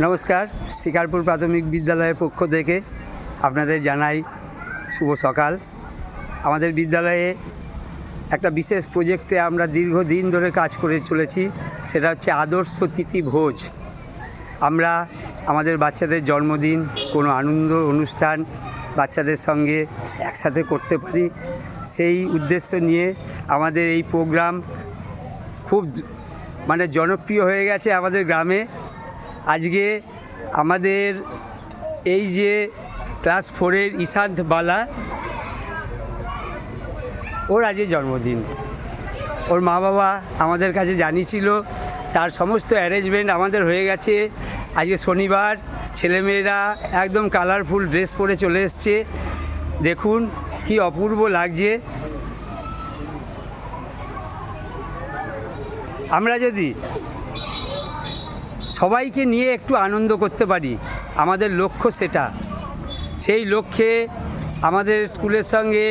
নমস্কার, শিকারপুর প্রাথমিক বিদ্যালয়ের পক্ষ থেকে আপনাদের জানাই শুভ সকাল। আমাদের বিদ্যালয়ে একটা বিশেষ প্রজেক্টে আমরা দীর্ঘদিন ধরে কাজ করে চলেছি, সেটা হচ্ছে আদর্শ তিথি ভোজ। আমরা আমাদের বাচ্চাদের জন্মদিন, কোনো আনন্দ অনুষ্ঠান বাচ্চাদের সঙ্গে একসাথে করতে পারি, সেই উদ্দেশ্য নিয়ে আমাদের এই প্রোগ্রাম খুব জনপ্রিয় হয়ে গেছে আমাদের গ্রামে। আজকে আমাদের এই যে ক্লাস 4-এর ইশান্ত বালা, ওর আজকে জন্মদিন। ওর মা বাবা আমাদের কাছে জানিয়েছিল, তার সমস্ত অ্যারেঞ্জমেন্ট আমাদের হয়ে গেছে। আজকে শনিবার, ছেলেমেয়েরা একদম কালারফুল ড্রেস পরে চলে এসছে। দেখুন কি অপূর্ব লাগছে। আমরা যদি সবাইকে নিয়ে একটু আনন্দ করতে পারি, আমাদের লক্ষ্য সেটা। সেই লক্ষ্যে আমাদের স্কুলের সঙ্গে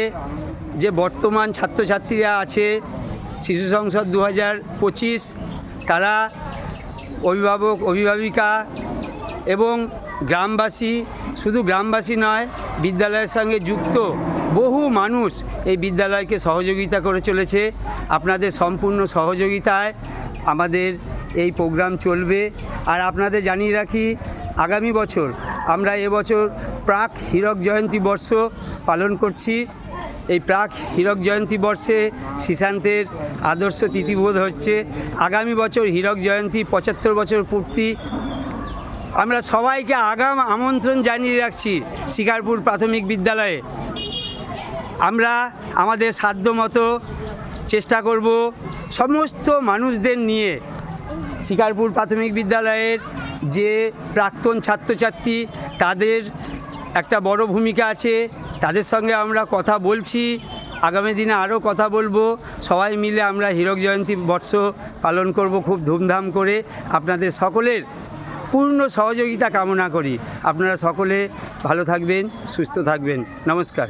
যে বর্তমান ছাত্রছাত্রীরা আছে, শিশু সংসদ 2025, তারা অভিভাবক, অভিভাবিকা এবং গ্রামবাসী, শুধু গ্রামবাসী নয়, বিদ্যালয়ের সঙ্গে যুক্ত বহু মানুষ এই বিদ্যালয়কে সহযোগিতা করে চলেছে। আপনাদের সম্পূর্ণ সহযোগিতায় আমাদের এই প্রোগ্রাম চলবে। আর আপনাদের জানিয়ে রাখি, আগামী বছর আমরা এবছর প্রাক হীরক জয়ন্তী বর্ষ পালন করছি। এই প্রাক হীরক জয়ন্তী বর্ষে শ্রীশান্তের আদর্শ তিথিবোধ হচ্ছে। আগামী বছর হীরক জয়ন্তী 75 বছর পূর্তি। আমরা সবাইকে আগাম আমন্ত্রণ জানিয়ে রাখছি শিকারপুর প্রাথমিক বিদ্যালয়ে। আমরা আমাদের সাধ্যমতো চেষ্টা করব সমস্ত মানুষদের নিয়ে। শিকারপুর প্রাথমিক বিদ্যালয়ের যে প্রাক্তন ছাত্রছাত্রী, তাদের একটা বড় ভূমিকা আছে, তাদের সঙ্গে আমরা কথা বলছি, আগামী দিনে আরও কথা বলবো। সবাই মিলে আমরা হীরক জয়ন্তী বর্ষ পালন করব খুব ধুমধাম করে। আপনাদের সকলের পূর্ণ সহযোগিতা কামনা করি। আপনারা সকলে ভালো থাকবেন, সুস্থ থাকবেন। নমস্কার।